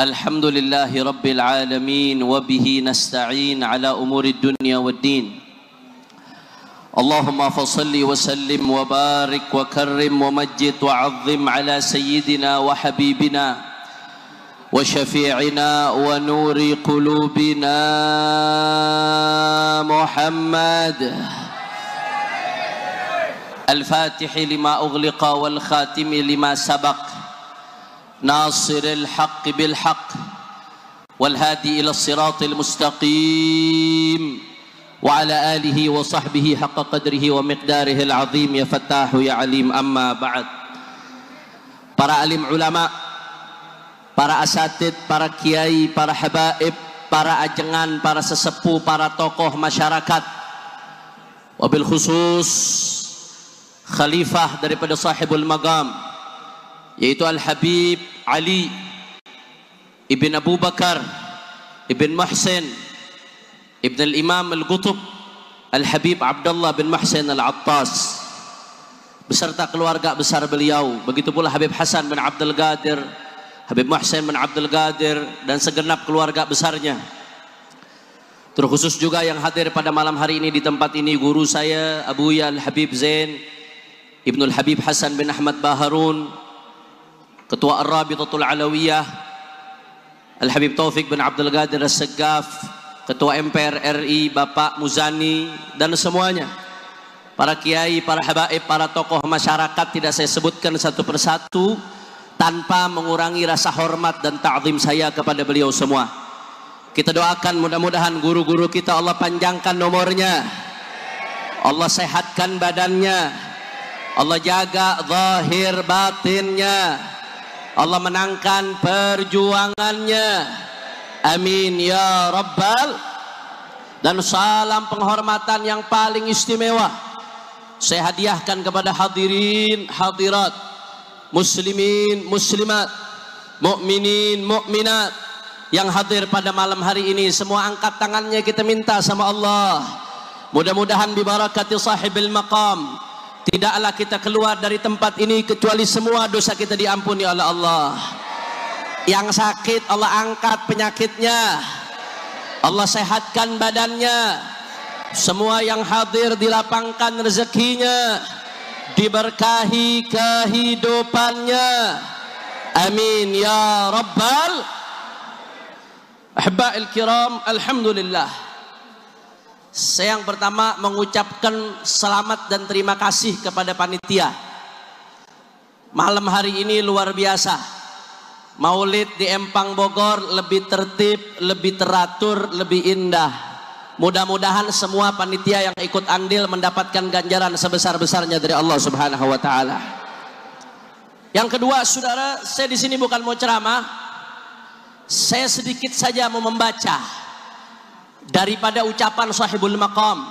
الحمد لله رب العالمين وبه نستعين على أمور الدنيا والدين اللهم فصل وسلم وبارك وكرم ومجد وعظم على سيدنا وحبيبنا وشفيعنا ونور قلوبنا محمد الفاتح لما أغلق والخاتم لما سبق ناصر الحق بالحق والهادي إلى الصراط المستقيم وعلى آله وصحبه حق قدره ومقداره العظيم يا فتاح يا عليم أما بعد. Para alim ulama, para asatid, para kiai, para habaib, para ajengan, para sesepuh, para tokoh masyarakat, wabil khusus khalifah daripada sahibul maqam yaitu Al-Habib Ali Ibn Abu Bakar Ibn Muhsin Ibn Al-Imam Al-Qutub Al-Habib Abdullah bin Muhsin Al-Attas beserta keluarga besar beliau, begitu pula Habib Hasan bin Abdul Qadir, Habib Muhsin bin Abdul Qadir dan segenap keluarga besarnya. Terkhusus juga yang hadir pada malam hari ini di tempat ini guru saya Abuya Al-Habib Zain Ibnul Habib Hasan bin Ahmad Baharun, Ketua Ar-Rabitatul Alawiyah Al-Habib Taufik bin Abdul Qadir As-Saggaf, Ketua MPR RI Bapak Muzani dan semuanya, para kiai, para habaib, para tokoh masyarakat tidak saya sebutkan satu persatu tanpa mengurangi rasa hormat dan ta'zim saya kepada beliau semua. Kita doakan mudah-mudahan guru-guru kita Allah panjangkan nomornya, Allah sehatkan badannya, Allah jaga zahir batinnya, Allah menangkan perjuangannya, amin ya rabbal. Dan salam penghormatan yang paling istimewa saya hadiahkan kepada hadirin hadirat, muslimin muslimat, mukminin mukminat yang hadir pada malam hari ini. Semua angkat tangannya, kita minta sama Allah, mudah-mudahan bibarakati sahibil maqam tidaklah kita keluar dari tempat ini kecuali semua dosa kita diampuni oleh Allah. Yang sakit Allah angkat penyakitnya, Allah sehatkan badannya. Semua yang hadir dilapangkan rezekinya, diberkahi kehidupannya, amin ya rabbal. Ahba'il kiram, alhamdulillah. Saya yang pertama mengucapkan selamat dan terima kasih kepada panitia. Malam hari ini luar biasa. Maulid di Empang Bogor lebih tertib, lebih teratur, lebih indah. Mudah-mudahan semua panitia yang ikut andil mendapatkan ganjaran sebesar-besarnya dari Allah Subhanahu wa taala. Yang kedua, saudara, saya di sini bukan mau ceramah. Saya sedikit saja mau membaca daripada ucapan sahibul maqam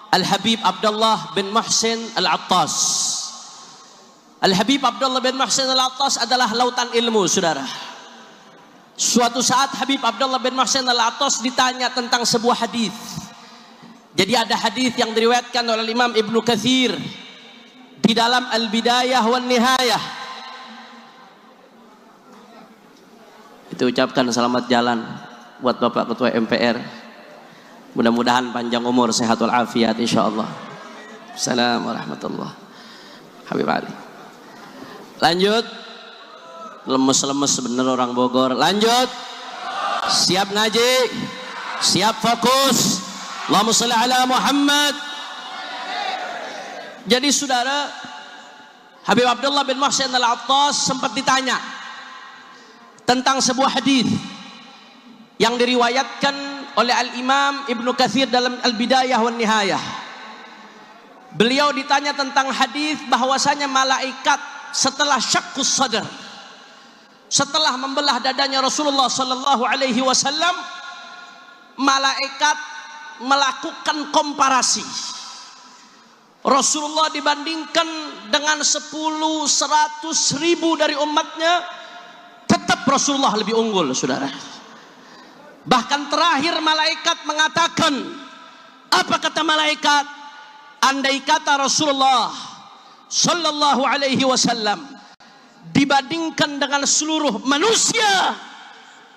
Al-Habib Abdullah bin Muhsin Al-Attas. Al-Habib Abdullah bin Muhsin Al-Attas adalah lautan ilmu, saudara. Suatu saat Habib Abdullah bin Muhsin Al-Attas ditanya tentang sebuah hadis. Jadi ada hadis yang diriwayatkan oleh Imam Ibnu Katsir di dalam Al-Bidayah wan Nihayah. Itu ucapkan selamat jalan buat Bapak Ketua MPR. Mudah-mudahan panjang umur, sehat walafiat insyaallah. Assalamualaikum warahmatullahi Habib Ali. Lanjut. Lemes-lemes bener orang Bogor. Lanjut. Siap ngaji? Siap fokus? Allahumma shalli ala Muhammad. Jadi saudara, Habib Abdullah bin Muhsin Al-Attas sempat ditanya tentang sebuah hadis yang diriwayatkan oleh Al-Imam Ibnu Katsir dalam Al-Bidayah wan Nihayah. Beliau ditanya tentang hadis bahwasanya malaikat setelah syakkus sadar, setelah membelah dadanya Rasulullah sallallahu alaihi wasallam, malaikat melakukan komparasi. Rasulullah dibandingkan dengan 10, 100 ribu dari umatnya, tetap Rasulullah lebih unggul, saudara. Bahkan terakhir malaikat mengatakan, apa kata malaikat? Andai kata Rasulullah sallallahu alaihi wasallam dibandingkan dengan seluruh manusia,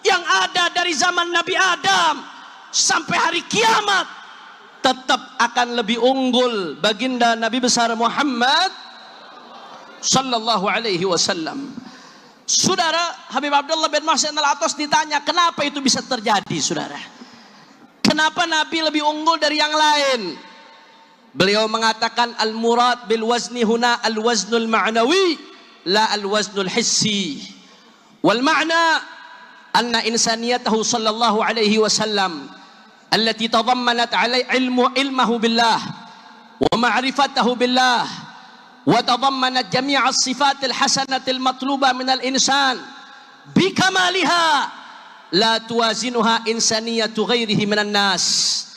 yang ada dari zaman Nabi Adam sampai hari kiamat tetap akan lebih unggul baginda Nabi besar Muhammad sallallahu alaihi wasallam. Saudara, Habib Abdullah bin Muhsin Al-Attas ditanya, kenapa itu bisa terjadi, saudara? Kenapa Nabi lebih unggul dari yang lain? Beliau mengatakan, al-murad bil wazni huna al-waznul ma'nawi la al-waznul hissi. Wal ma'na anna insaniyatahu sallallahu alaihi wasallam allati tadammanat ilmahu billah wa ma'rifatahu billah wa tadammanat jami' as-sifat al-hasanah al-matlubah min al-insan bikamaliha la tuwazinuha insaniyatu ghairihi minan nas.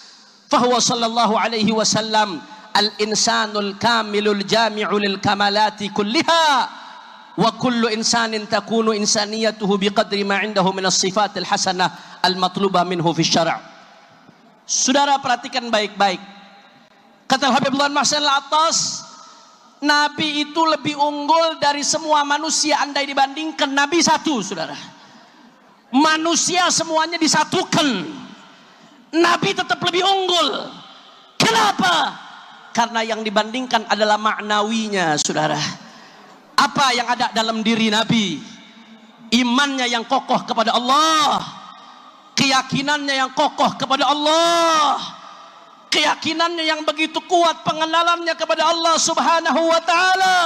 Fahuwa sallallahu alaihi wasallam al-insanul kamilul jami'u lil kamalati kulliha wa kullu insanin takunu insaniyatuhu biqadri ma indahu min as-sifatil hasanah al-matlubah minhu fi syara'. Saudara, perhatikan baik-baik. Kata Habib Abdullah bin Muhsin Al-Attas, Nabi itu lebih unggul dari semua manusia andai dibandingkan Nabi satu, saudara. Manusia semuanya disatukan, Nabi tetap lebih unggul. Kenapa? Karena yang dibandingkan adalah maknawinya, saudara. Apa yang ada dalam diri Nabi? Imannya yang kokoh kepada Allah, keyakinannya yang kokoh kepada Allah, keyakinannya yang begitu kuat, pengenalannya kepada Allah subhanahu wa ta'ala.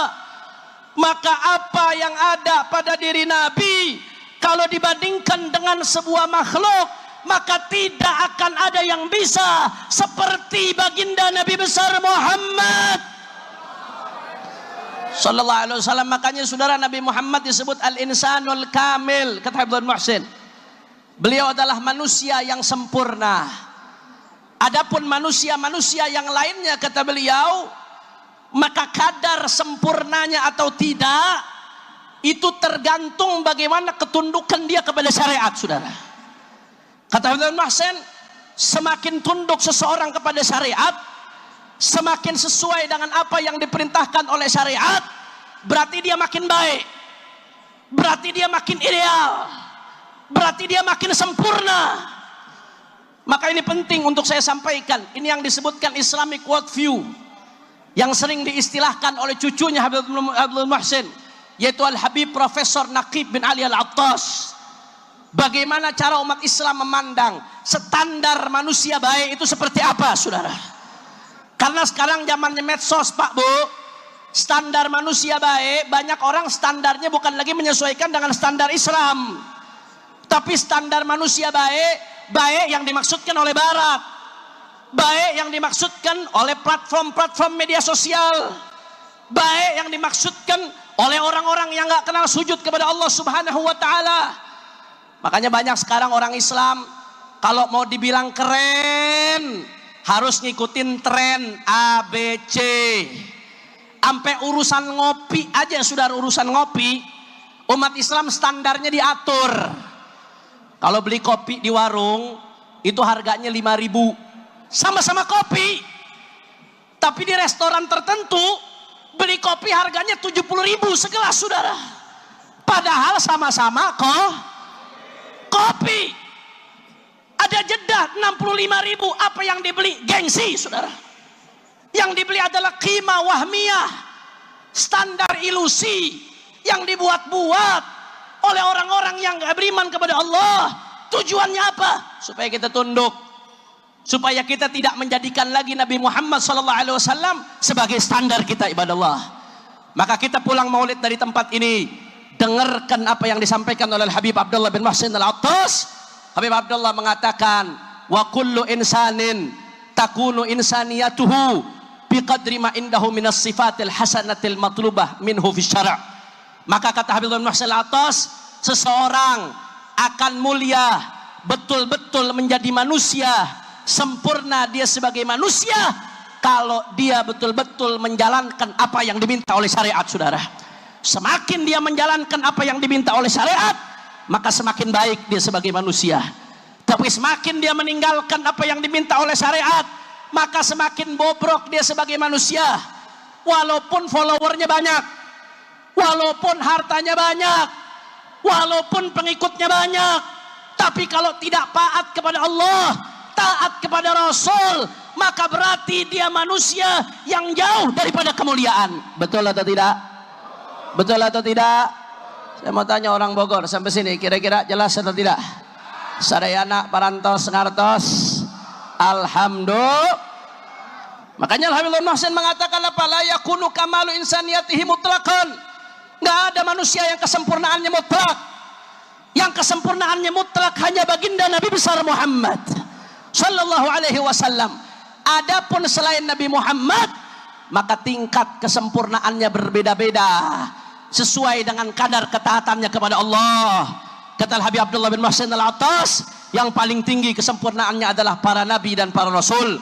Maka apa yang ada pada diri Nabi kalau dibandingkan dengan sebuah makhluk, maka tidak akan ada yang bisa seperti baginda Nabi besar Muhammad sallallahu alaihi wasallam. Makanya saudara, Nabi Muhammad disebut al-insanul kamil. Kata Habib Muhsin, beliau adalah manusia yang sempurna. Adapun manusia-manusia yang lainnya, kata beliau, maka kadar sempurnanya atau tidak itu tergantung bagaimana ketundukan dia kepada syariat, saudara. Kata Habib Muhsin, semakin tunduk seseorang kepada syariat, semakin sesuai dengan apa yang diperintahkan oleh syariat, berarti dia makin baik, berarti dia makin ideal, berarti dia makin sempurna. Maka ini penting untuk saya sampaikan. Ini yang disebutkan Islamic worldview, yang sering diistilahkan oleh cucunya Habib Abdul Muhsin, yaitu Al-Habib Profesor Naqib bin Ali Al-Attas. Bagaimana cara umat Islam memandang standar manusia baik itu seperti apa, saudara? Karena sekarang zamannya medsos, Pak Bu, standar manusia baik, banyak orang standarnya bukan lagi menyesuaikan dengan standar Islam, tapi standar manusia baik, baik yang dimaksudkan oleh Barat, baik yang dimaksudkan oleh platform-platform media sosial, baik yang dimaksudkan oleh orang-orang yang nggak kenal sujud kepada Allah subhanahu wa ta'ala. Makanya banyak sekarang orang Islam kalau mau dibilang keren harus ngikutin tren ABC. Sampai urusan ngopi aja, saudara, urusan ngopi umat Islam standarnya diatur. Kalau beli kopi di warung itu harganya 5.000, sama-sama kopi. Tapi di restoran tertentu beli kopi harganya 70.000 segelas, saudara. Padahal sama-sama kopi. Ada jeda 65.000. Apa yang dibeli? Gengsi, saudara. Yang dibeli adalah qimah wahmiyah, standar ilusi yang dibuat-buat oleh orang-orang yang gak beriman kepada Allah. Tujuannya apa? Supaya kita tunduk, supaya kita tidak menjadikan lagi Nabi Muhammad SAW sebagai standar kita, ibadah Allah. Maka kita pulang maulid dari tempat ini, dengarkan apa yang disampaikan oleh Habib Abdullah bin Muhsin Al-Attas. Habib Abdullah mengatakan, wa kullu insanin takunu insaniyatuhu biqadri ma indahu minas sifatil hasanatil matlubah minhu fi syara'. Maka kata Habib bin Muhsin Al-Attas, seseorang akan mulia, betul-betul menjadi manusia, sempurna dia sebagai manusia kalau dia betul-betul menjalankan apa yang diminta oleh syariat, saudara. Semakin dia menjalankan apa yang diminta oleh syariat, maka semakin baik dia sebagai manusia. Tapi semakin dia meninggalkan apa yang diminta oleh syariat, maka semakin bobrok dia sebagai manusia. Walaupun followernya banyak, walaupun hartanya banyak, walaupun pengikutnya banyak, Tapi kalau tidak taat kepada Allah, taat kepada Rasul, maka berarti dia manusia yang jauh daripada kemuliaan. Betul atau tidak? Betul atau tidak? Saya mau tanya orang Bogor sampai sini, kira-kira jelas atau tidak? Sadayana parantos ngartos. Alhamdulillah. Makanya Al-Habib Muhsin mengatakan apa? La yakunu kamalu insaniyatihi mutlaqan. Enggak ada manusia yang kesempurnaannya mutlak. Yang kesempurnaannya mutlak hanya baginda Nabi besar Muhammad sallallahu alaihi wasallam. Adapun selain Nabi Muhammad, maka tingkat kesempurnaannya berbeda-beda sesuai dengan kadar ketaatannya kepada Allah. Kata Al-Habib Abdullah bin Muhsin Al-Attas, yang paling tinggi kesempurnaannya adalah para nabi dan para rasul.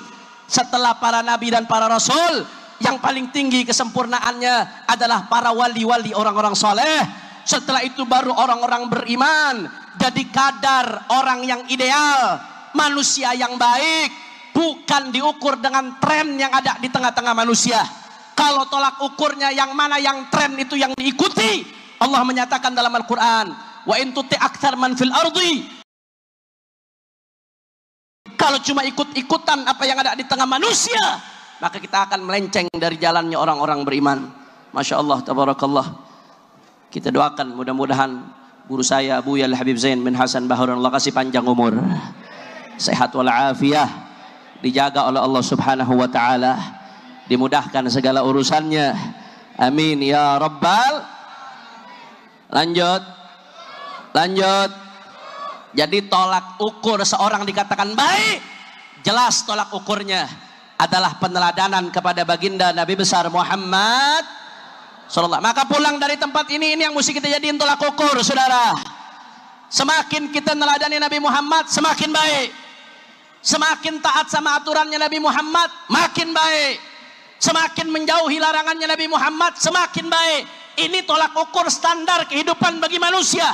Setelah para nabi dan para rasul, yang paling tinggi kesempurnaannya adalah para wali-wali, orang-orang soleh. Setelah itu baru orang-orang beriman. Jadi kadar orang yang ideal, manusia yang baik, bukan diukur dengan tren yang ada di tengah-tengah manusia. Kalau tolak ukurnya yang mana yang tren itu yang diikuti, Allah menyatakan dalam Al-Quran, wa in tuti aktsar man fil ardi. Kalau cuma ikut-ikutan apa yang ada di tengah manusia, maka kita akan melenceng dari jalannya orang-orang beriman. Masya Allah, tabarakallah. Kita doakan mudah-mudahan guru saya Abu Yal Habib Zain bin Hasan Bahurun, Allah kasih panjang umur, sehat walafiat, dijaga oleh Allah Subhanahu wa taala, dimudahkan segala urusannya. Amin ya rabbal. Lanjut. Jadi tolak ukur seorang dikatakan baik, jelas tolak ukurnya adalah peneladanan kepada baginda Nabi besar Muhammad sallallahu. Maka pulang dari tempat ini yang mesti kita jadiin tolak ukur, saudara. Semakin kita neladani Nabi Muhammad, semakin baik. Semakin taat sama aturannya Nabi Muhammad, makin baik. Semakin menjauhi larangannya Nabi Muhammad, semakin baik. Ini tolak ukur standar kehidupan bagi manusia.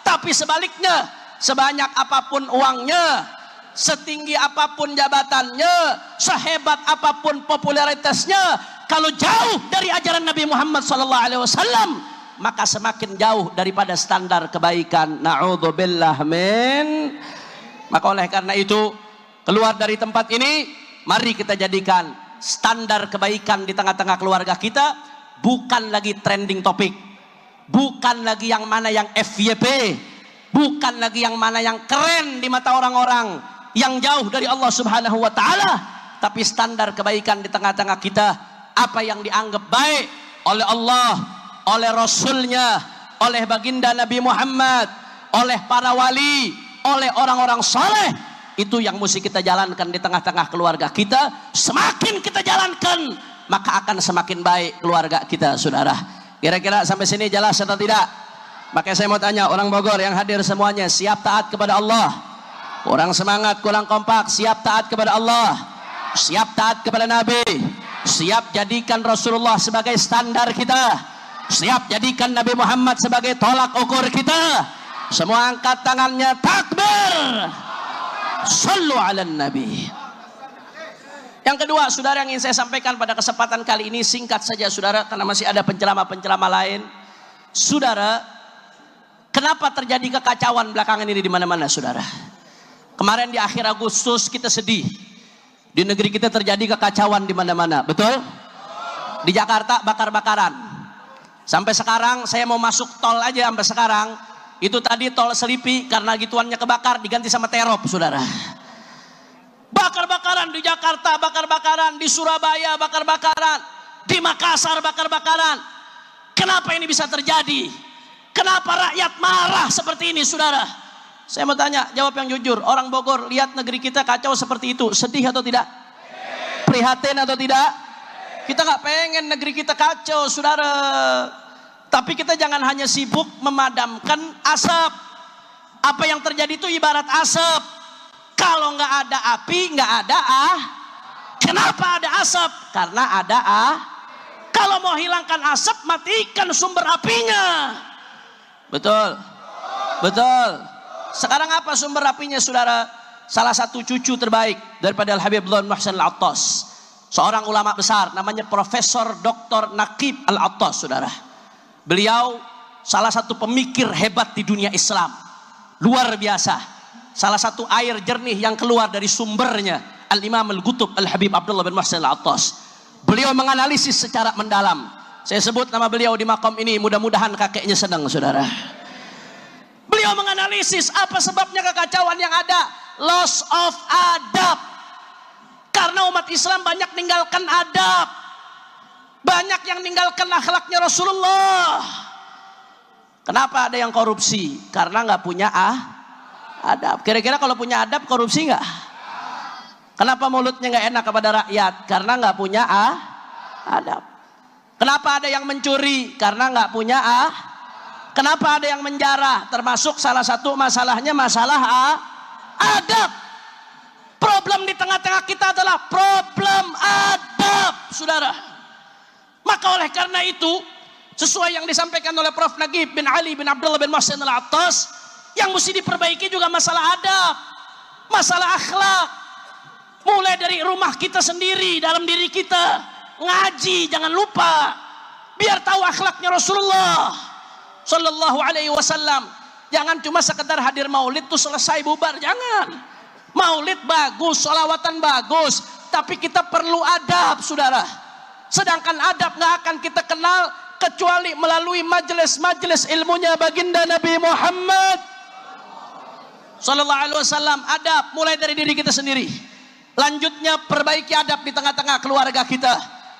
Tapi sebaliknya, sebanyak apapun uangnya, setinggi apapun jabatannya, sehebat apapun popularitasnya, kalau jauh dari ajaran Nabi Muhammad SAW, maka semakin jauh daripada standar kebaikan. Na'udzubillah min. Maka oleh karena itu, keluar dari tempat ini, mari kita jadikan standar kebaikan di tengah-tengah keluarga kita bukan lagi trending topik, bukan lagi yang mana yang FYP, bukan lagi yang mana yang keren di mata orang-orang yang jauh dari Allah Subhanahu wa taala, tapi standar kebaikan di tengah-tengah kita, apa yang dianggap baik oleh Allah, oleh Rasulnya, oleh baginda Nabi Muhammad, oleh para wali, oleh orang-orang soleh, itu yang mesti kita jalankan di tengah-tengah keluarga kita. Semakin kita jalankan, maka akan semakin baik keluarga kita, saudara. Kira-kira sampai sini jelas atau tidak? Makanya saya mau tanya orang Bogor yang hadir semuanya, siap taat kepada Allah? Kurang semangat, kurang kompak. Siap taat kepada Allah, siap taat kepada Nabi, siap jadikan Rasulullah sebagai standar kita, siap jadikan Nabi Muhammad sebagai tolak ukur kita. Semua angkat tangannya, takbir, sallu ala Nabi. Yang kedua, saudara, yang ingin saya sampaikan pada kesempatan kali ini, singkat saja saudara, karena masih ada penceramah-penceramah lain. Saudara, kenapa terjadi kekacauan belakangan ini di mana-mana, saudara? Kemarin di akhir Agustus kita sedih. Di negeri kita terjadi kekacauan di mana-mana, betul? Di Jakarta bakar-bakaran. Sampai sekarang saya mau masuk tol aja sampai sekarang. Itu tadi tol Selipi karena gituannya kebakar diganti sama terop, saudara. Bakar-bakaran di Jakarta, bakar-bakaran di Surabaya, bakar-bakaran di Makassar, bakar-bakaran. Kenapa ini bisa terjadi? Kenapa rakyat marah seperti ini, saudara? Saya mau tanya, jawab yang jujur. Orang Bogor lihat negeri kita kacau seperti itu, sedih atau tidak? Prihatin atau tidak? Kita nggak pengen negeri kita kacau, saudara. Tapi kita jangan hanya sibuk memadamkan asap. Apa yang terjadi itu ibarat asap. Kalau nggak ada api, nggak ada Kenapa ada asap? Karena ada Kalau mau hilangkan asap, matikan sumber apinya. Betul, betul. Sekarang apa sumber apinya, saudara? Salah satu cucu terbaik daripada Al-Habib Abdullah bin Muhsin Al-Attas, seorang ulama besar, namanya Profesor Dr. Naqib Al-Attas, saudara. Beliau salah satu pemikir hebat di dunia Islam, luar biasa. salah satu air jernih yang keluar dari sumbernya Al-Imam Al-Qutub Al-Habib Abdullah bin Muhsin Al-Attas. Beliau menganalisis secara mendalam. Saya sebut nama beliau di makom ini, mudah-mudahan kakeknya senang, saudara. Beliau menganalisis apa sebabnya kekacauan yang ada. Loss of adab. Karena umat Islam banyak meninggalkan adab. Banyak yang meninggalkan akhlaknya Rasulullah. Kenapa ada yang korupsi? Karena nggak punya adab. Kira-kira kalau punya adab korupsi nggak? Kenapa mulutnya nggak enak kepada rakyat? Karena nggak punya adab. Kenapa ada yang mencuri? Karena nggak punya Kenapa ada yang menjarah? Termasuk salah satu masalahnya masalah adab. Problem di tengah-tengah kita adalah problem adab, saudara. Maka oleh karena itu, sesuai yang disampaikan oleh Prof. Nagib bin Ali bin Abdullah bin Muhsin Al-Attas, yang mesti diperbaiki juga masalah adab, masalah akhlak. Mulai dari rumah kita sendiri, dalam diri kita. Ngaji, jangan lupa. Biar tahu akhlaknya Rasulullah Sallallahu Alaihi Wasallam. Jangan cuma sekedar hadir maulid tuh selesai bubar, jangan. Maulid bagus, sholawatan bagus, tapi kita perlu adab, saudara. Sedangkan adab nggak akan kita kenal kecuali melalui majelis-majelis ilmunya baginda Nabi Muhammad Sallallahu Alaihi Wasallam. Adab mulai dari diri kita sendiri. Lanjutnya perbaiki adab di tengah-tengah keluarga kita.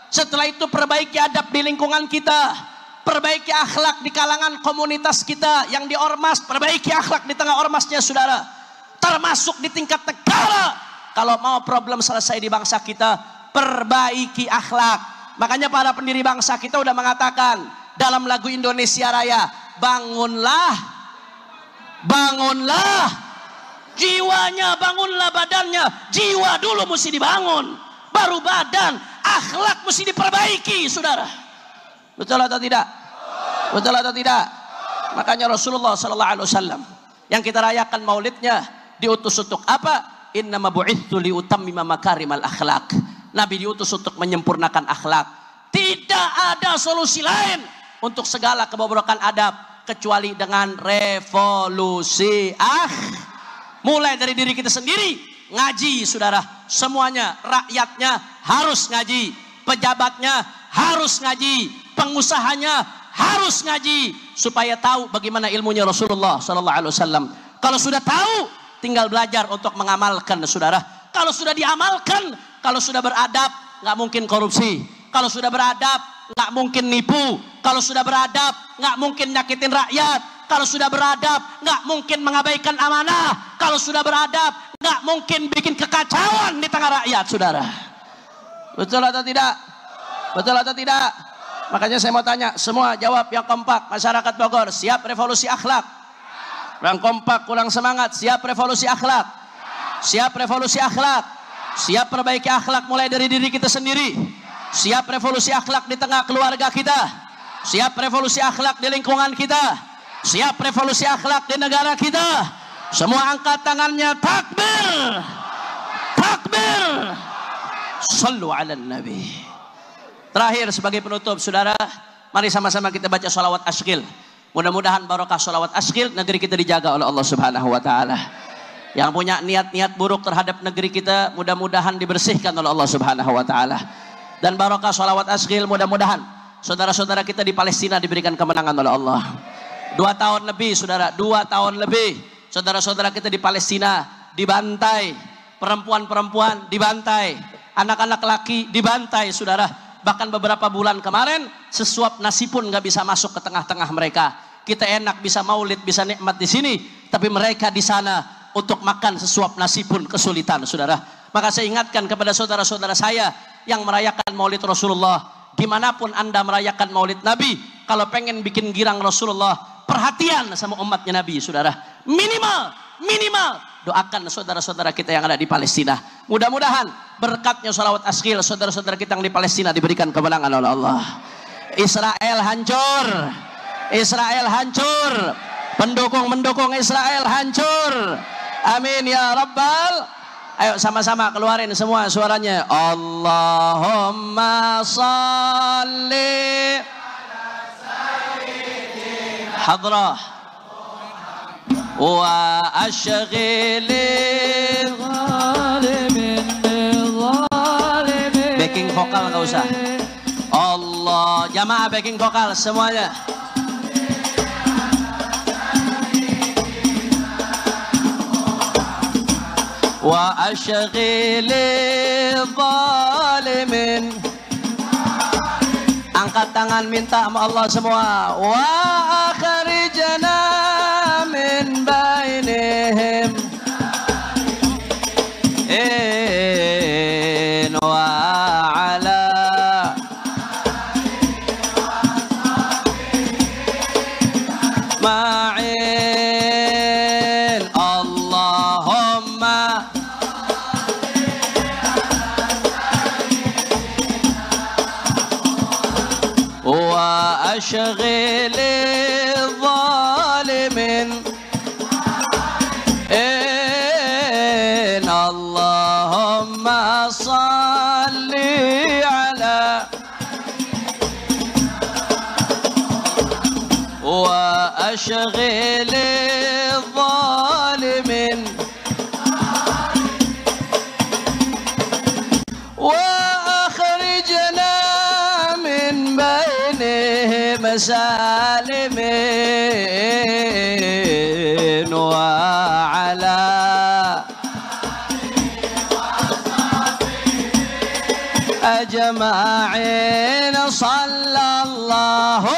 Setelah itu perbaiki adab di lingkungan kita. Perbaiki akhlak di kalangan komunitas kita yang di ormas. Perbaiki akhlak di tengah ormasnya, saudara. Termasuk di tingkat negara. Kalau mau problem selesai di bangsa kita, perbaiki akhlak. Makanya para pendiri bangsa kita udah mengatakan dalam lagu Indonesia Raya, bangunlah, bangunlah jiwanya, bangunlah badannya. Jiwa dulu mesti dibangun, baru badan. Akhlak mesti diperbaiki, saudara. Betul atau tidak? Betul atau tidak? Makanya Rasulullah Sallallahu Alaihi Wasallam yang kita rayakan maulidnya diutus untuk apa? Innama bu'itsu liutammima makarimal akhlak. Nabi diutus untuk menyempurnakan akhlak. Tidak ada solusi lain untuk segala kebobrokan adab kecuali dengan revolusi mulai dari diri kita sendiri. Ngaji, saudara. Semuanya, rakyatnya harus ngaji, pejabatnya harus ngaji, pengusahanya harus ngaji supaya tahu bagaimana ilmunya Rasulullah Sallallahu Alaihi Wasallam. Kalau sudah tahu, tinggal belajar untuk mengamalkan, saudara. Kalau sudah diamalkan, kalau sudah beradab, nggak mungkin korupsi. Kalau sudah beradab, nggak mungkin nipu. Kalau sudah beradab, nggak mungkin nyakitin rakyat. Kalau sudah beradab, nggak mungkin mengabaikan amanah. Kalau sudah beradab, nggak mungkin bikin kekacauan di tengah rakyat, saudara. Betul atau tidak? Betul atau tidak? Makanya saya mau tanya, semua jawab yang kompak. Masyarakat Bogor, siap revolusi akhlak? Yang kompak, kurang semangat. Siap revolusi akhlak? Siap revolusi akhlak? Siap perbaiki akhlak mulai dari diri kita sendiri. Siap revolusi akhlak di tengah keluarga kita. Siap revolusi akhlak di lingkungan kita. Siap revolusi akhlak di negara kita. Semua angkat tangannya, takbir. Takbir. Sallu ala nabi. Terakhir sebagai penutup, saudara, mari sama-sama kita baca sholawat asyqil. Mudah-mudahan barokah sholawat asyqil, negeri kita dijaga oleh Allah Subhanahu wa taala. Yang punya niat-niat buruk terhadap negeri kita, mudah-mudahan dibersihkan oleh Allah Subhanahu wa taala. Dan barokah sholawat asyqil, mudah-mudahan saudara-saudara kita di Palestina diberikan kemenangan oleh Allah. 2 tahun lebih, saudara, 2 tahun lebih saudara-saudara kita di Palestina dibantai, perempuan-perempuan dibantai, anak-anak laki dibantai, saudara. Bahkan beberapa bulan kemarin sesuap nasi pun nggak bisa masuk ke tengah-tengah mereka. Kita enak bisa maulid, bisa nikmat di sini, tapi mereka di sana untuk makan sesuap nasi pun kesulitan, saudara. Maka saya ingatkan kepada saudara-saudara saya yang merayakan maulid Rasulullah, dimanapun anda merayakan maulid Nabi, kalau pengen bikin girang Rasulullah, perhatian sama umatnya Nabi, saudara. Minimal doakan saudara-saudara kita yang ada di Palestina. Mudah-mudahan berkatnya sholawat asyqil, saudara-saudara kita yang di Palestina diberikan kemenangan oleh Allah. Israel hancur, Israel hancur, pendukung Israel hancur. Amin ya Rabbal. Ayo sama-sama keluarin semua suaranya. Allahumma salli hadrah wa asyghilil backing vokal nggak usah. Allah, jamaah backing vokal semuanya. Wa asyghilil zalimin. Angkat tangan minta sama Allah semua. Wa akhrijna min bainihim in wa ala ma'in Allahumma wa asyghilil zalimin in Allahumma salli ala wa asyghilil zalimin wa akhrijna min bainihim salimin wa ala ajma'in sallallahu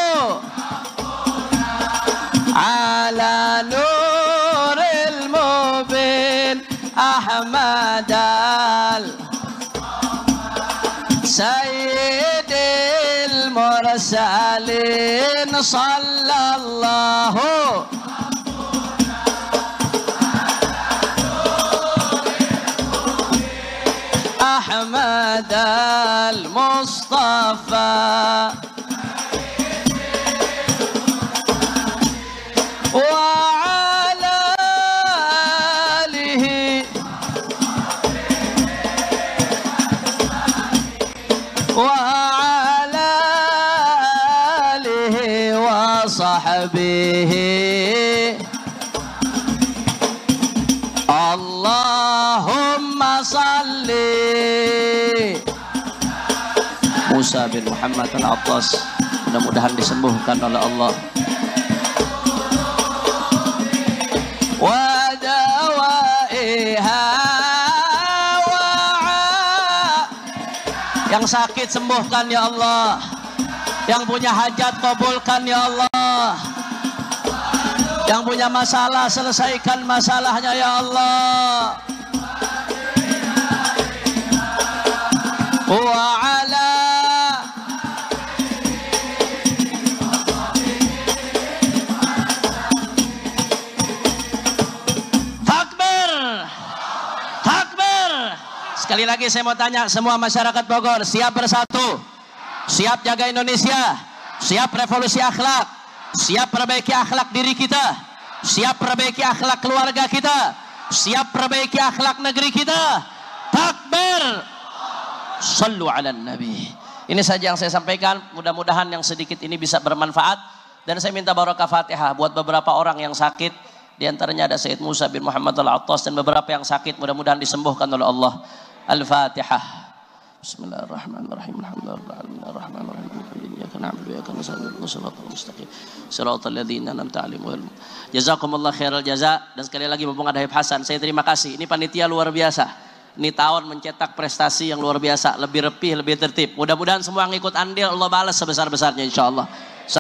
ala nuril mubin Ahmad al sayyidil mursalin sallallahu Ahmad al-Mustafa wa ala alihi wa ala alihi wa sahbihi Allahumma salli. Musa bin Muhammad al-Attas mudah-mudahan disembuhkan oleh Allah. Wa dawaiha yang sakit sembuhkan ya Allah, yang punya hajat kabulkan ya Allah, yang punya masalah selesaikan masalahnya ya Allah. Wa ala takbir, takbir. Sekali lagi saya mau tanya semua masyarakat Bogor, siap bersatu, siap jaga Indonesia, siap revolusi akhlak, siap perbaiki akhlak diri kita, siap perbaiki akhlak keluarga kita, siap perbaiki akhlak negeri kita. Takbir. Sallu ala nabi. Ini saja yang saya sampaikan, mudah-mudahan yang sedikit ini bisa bermanfaat. Dan saya minta barokah Fatihah buat beberapa orang yang sakit. Di antaranya ada Sayyid Musa bin Muhammad al-Attas dan beberapa yang sakit, mudah-mudahan disembuhkan oleh Allah. Al-Fatihah. Bismillahirrahmanirrahim. Alhamdulillahirrahmanirrahim. Iyyaka na'budu wa iyyaka nasta'in. Shiratal mustaqim. Shiratal ladzina an'amta 'alaihim. Jazakumullah khairal jaza. Dan sekali lagi mumpung ada Habib Hasan, saya terima kasih. Ini panitia luar biasa. Ini tahun mencetak prestasi yang luar biasa, lebih rapih, lebih tertib. Mudah-mudahan semua yang ikut andil Allah balas sebesar-besarnya insyaallah.